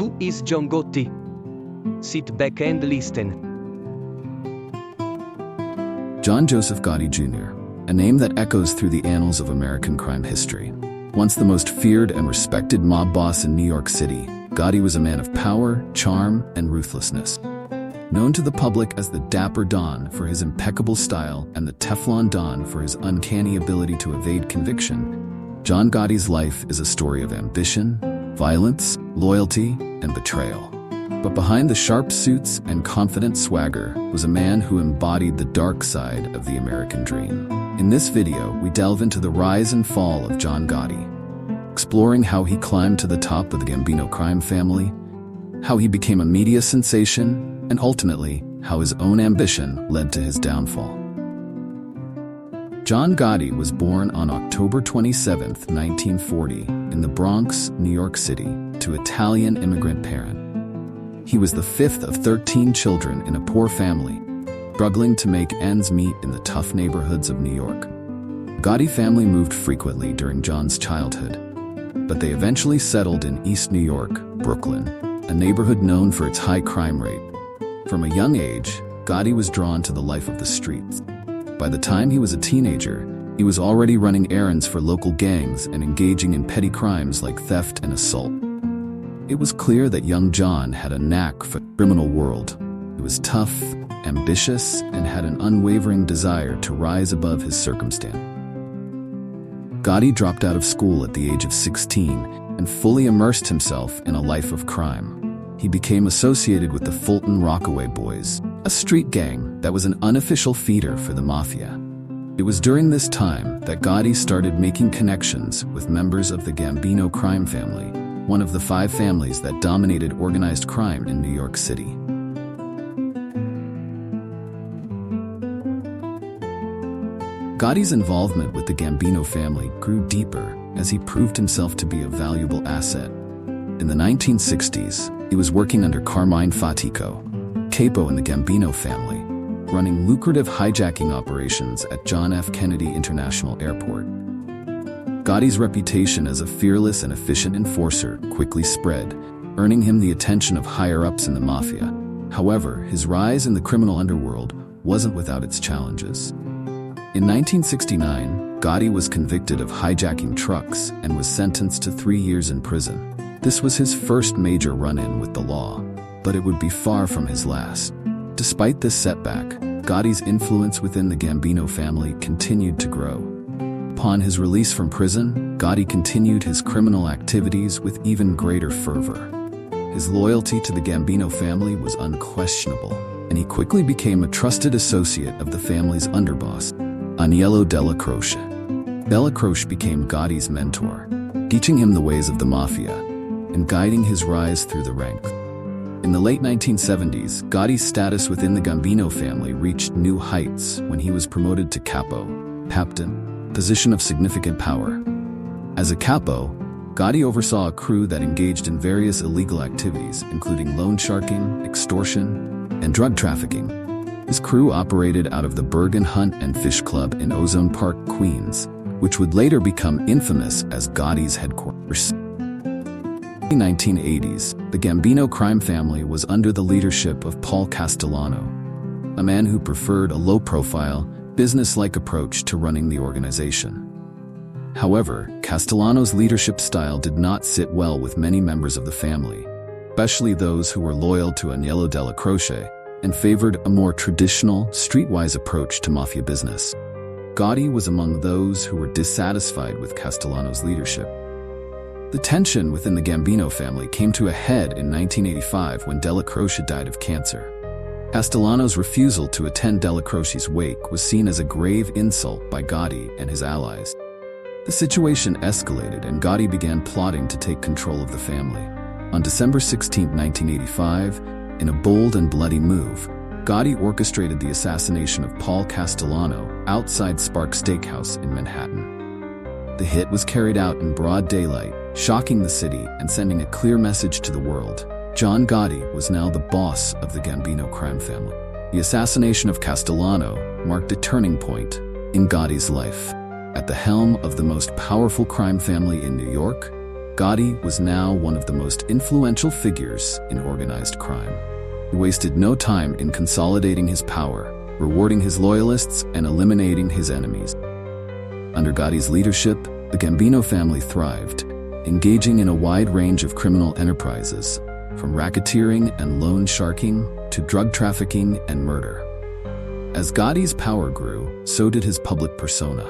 Who is John Gotti? Sit back and listen. John Joseph Gotti Jr., a name that echoes through the annals of American crime history. Once the most feared and respected mob boss in New York City, Gotti was a man of power, charm, and ruthlessness. Known to the public as the Dapper Don for his impeccable style and the Teflon Don for his uncanny ability to evade conviction, John Gotti's life is a story of ambition, violence, loyalty, and betrayal. But behind the sharp suits and confident swagger was a man who embodied the dark side of the American dream. In this video, we delve into the rise and fall of John Gotti, exploring how he climbed to the top of the Gambino crime family, how he became a media sensation, and ultimately, how his own ambition led to his downfall. John Gotti was born on October 27, 1940, in the Bronx, New York City, to Italian immigrant parents. He was the fifth of 13 children in a poor family, struggling to make ends meet in the tough neighborhoods of New York. The Gotti family moved frequently during John's childhood, but they eventually settled in East New York, Brooklyn, a neighborhood known for its high crime rate. From a young age, Gotti was drawn to the life of the streets. By the time he was a teenager, he was already running errands for local gangs and engaging in petty crimes like theft and assault. It was clear that young John had a knack for the criminal world. He was tough, ambitious, and had an unwavering desire to rise above his circumstance. Gotti dropped out of school at the age of 16 and fully immersed himself in a life of crime. He became associated with the Fulton Rockaway Boys, a street gang that was an unofficial feeder for the mafia. It was during this time that Gotti started making connections with members of the Gambino crime family, one of the 5 families that dominated organized crime in New York City. Gotti's involvement with the Gambino family grew deeper as he proved himself to be a valuable asset. In the 1960s, he was working under Carmine Fatico, capo in the Gambino family, running lucrative hijacking operations at John F. Kennedy International Airport. Gotti's reputation as a fearless and efficient enforcer quickly spread, earning him the attention of higher-ups in the mafia. However, his rise in the criminal underworld wasn't without its challenges. In 1969, Gotti was convicted of hijacking trucks and was sentenced to 3 years in prison. This was his first major run-in with the law, but it would be far from his last. Despite this setback, Gotti's influence within the Gambino family continued to grow. Upon his release from prison, Gotti continued his criminal activities with even greater fervor. His loyalty to the Gambino family was unquestionable, and he quickly became a trusted associate of the family's underboss, Agnello Della Croce. Della Croce became Gotti's mentor, teaching him the ways of the mafia and guiding his rise through the ranks. In the late 1970s, Gotti's status within the Gambino family reached new heights when he was promoted to capo, captain, position of significant power. As a capo, Gotti oversaw a crew that engaged in various illegal activities, including loan sharking, extortion, and drug trafficking. His crew operated out of the Bergen Hunt and Fish Club in Ozone Park, Queens, which would later become infamous as Gotti's headquarters. In the 1980s, the Gambino crime family was under the leadership of Paul Castellano, a man who preferred a low-profile, business-like approach to running the organization. However, Castellano's leadership style did not sit well with many members of the family, especially those who were loyal to Agnello Della Croce and favored a more traditional, streetwise approach to mafia business. Gotti was among those who were dissatisfied with Castellano's leadership. The tension within the Gambino family came to a head in 1985 when Della Croce died of cancer. Castellano's refusal to attend Della Croce's wake was seen as a grave insult by Gotti and his allies. The situation escalated and Gotti began plotting to take control of the family. On December 16, 1985, in a bold and bloody move, Gotti orchestrated the assassination of Paul Castellano outside Spark Steakhouse in Manhattan. The hit was carried out in broad daylight, shocking the city and sending a clear message to the world. John Gotti was now the boss of the Gambino crime family. The assassination of Castellano marked a turning point in Gotti's life. At the helm of the most powerful crime family in New York, Gotti was now one of the most influential figures in organized crime. He wasted no time in consolidating his power, rewarding his loyalists, and eliminating his enemies. Under Gotti's leadership, the Gambino family thrived, engaging in a wide range of criminal enterprises, from racketeering and loan sharking to drug trafficking and murder. As Gotti's power grew, so did his public persona.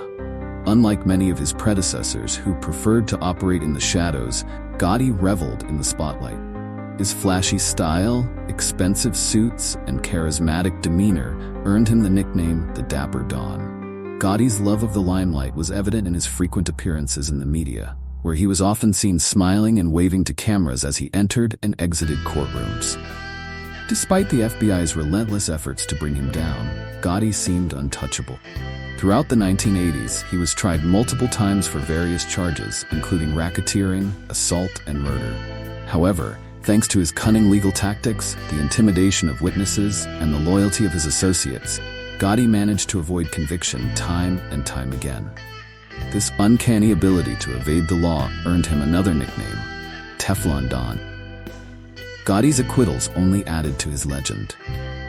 Unlike many of his predecessors who preferred to operate in the shadows, Gotti reveled in the spotlight. His flashy style, expensive suits, and charismatic demeanor earned him the nickname the Dapper Don. Gotti's love of the limelight was evident in his frequent appearances in the media, where he was often seen smiling and waving to cameras as he entered and exited courtrooms. Despite the FBI's relentless efforts to bring him down, Gotti seemed untouchable. Throughout the 1980s, he was tried multiple times for various charges, including racketeering, assault, and murder. However, thanks to his cunning legal tactics, the intimidation of witnesses, and the loyalty of his associates, Gotti managed to avoid conviction time and time again. This uncanny ability to evade the law earned him another nickname, Teflon Don. Gotti's acquittals only added to his legend.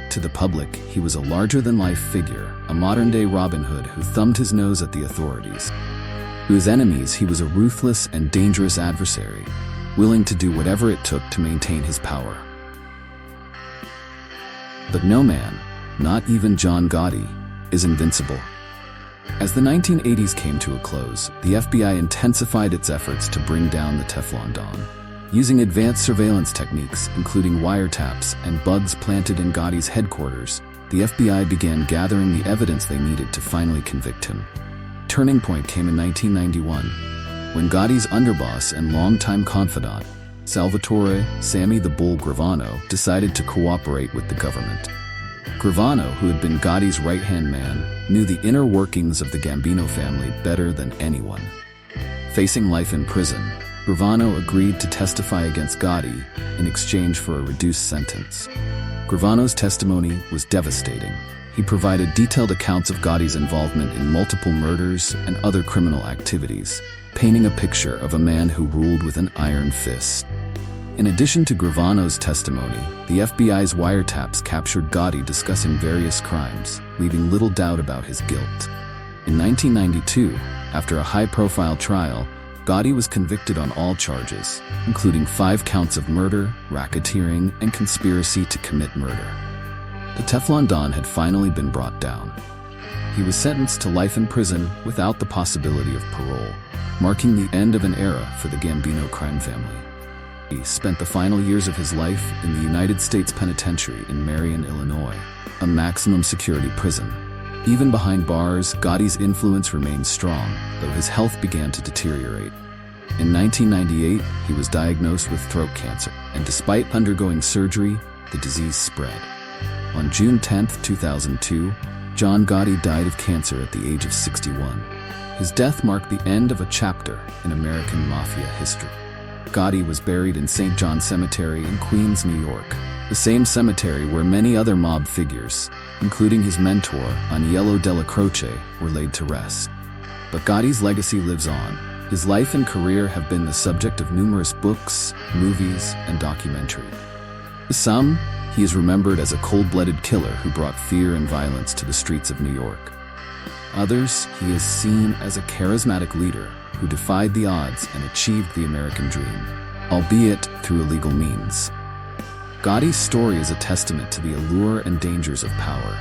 To the public, he was a larger-than-life figure, a modern-day Robin Hood who thumbed his nose at the authorities. To his enemies, he was a ruthless and dangerous adversary, willing to do whatever it took to maintain his power. But no man, not even John Gotti, is invincible. As the 1980s came to a close, the FBI intensified its efforts to bring down the Teflon Don. Using advanced surveillance techniques, including wiretaps and bugs planted in Gotti's headquarters, the FBI began gathering the evidence they needed to finally convict him. Turning point came in 1991, when Gotti's underboss and longtime confidant, Salvatore "Sammy the Bull" Gravano, decided to cooperate with the government. Gravano, who had been Gotti's right-hand man, knew the inner workings of the Gambino family better than anyone. Facing life in prison, Gravano agreed to testify against Gotti in exchange for a reduced sentence. Gravano's testimony was devastating. He provided detailed accounts of Gotti's involvement in multiple murders and other criminal activities, painting a picture of a man who ruled with an iron fist. In addition to Gravano's testimony, the FBI's wiretaps captured Gotti discussing various crimes, leaving little doubt about his guilt. In 1992, after a high-profile trial, Gotti was convicted on all charges, including 5 counts of murder, racketeering, and conspiracy to commit murder. The Teflon Don had finally been brought down. He was sentenced to life in prison without the possibility of parole, marking the end of an era for the Gambino crime family. He spent the final years of his life in the United States Penitentiary in Marion, Illinois, a maximum security prison. Even behind bars, Gotti's influence remained strong, though his health began to deteriorate. In 1998, he was diagnosed with throat cancer, and despite undergoing surgery, the disease spread. On June 10, 2002, John Gotti died of cancer at the age of 61. His death marked the end of a chapter in American mafia history. Gotti was buried in St. John Cemetery in Queens, New York, the same cemetery where many other mob figures, including his mentor, Agnello Della Croce, were laid to rest. But Gotti's legacy lives on. His life and career have been the subject of numerous books, movies, and documentaries. To some, he is remembered as a cold-blooded killer who brought fear and violence to the streets of New York. Others, he is seen as a charismatic leader who defied the odds and achieved the American dream, albeit through illegal means. Gotti's story is a testament to the allure and dangers of power.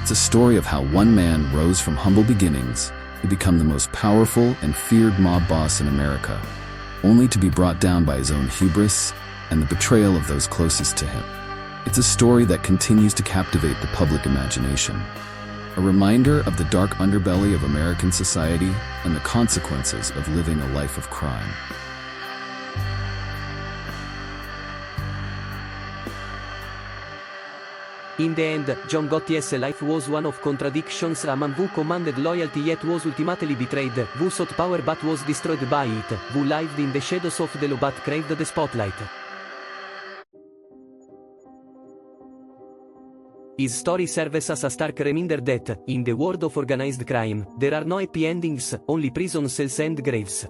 It's a story of how one man rose from humble beginnings to become the most powerful and feared mob boss in America, only to be brought down by his own hubris and the betrayal of those closest to him. It's a story that continues to captivate the public imagination, a reminder of the dark underbelly of American society and the consequences of living a life of crime. In the end, John Gotti's life was one of contradictions. A man who commanded loyalty yet was ultimately betrayed, who sought power but was destroyed by it, who lived in the shadows of the law but craved the spotlight. His story serves as a stark reminder that, in the world of organized crime, there are no happy endings, only prison cells and graves.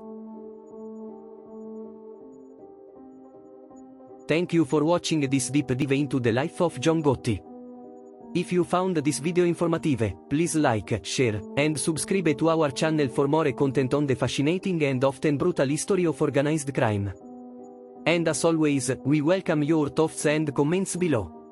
Thank you for watching this deep dive into the life of John Gotti. If you found this video informative, please like, share, and subscribe to our channel for more content on the fascinating and often brutal history of organized crime. And as always, we welcome your thoughts and comments below.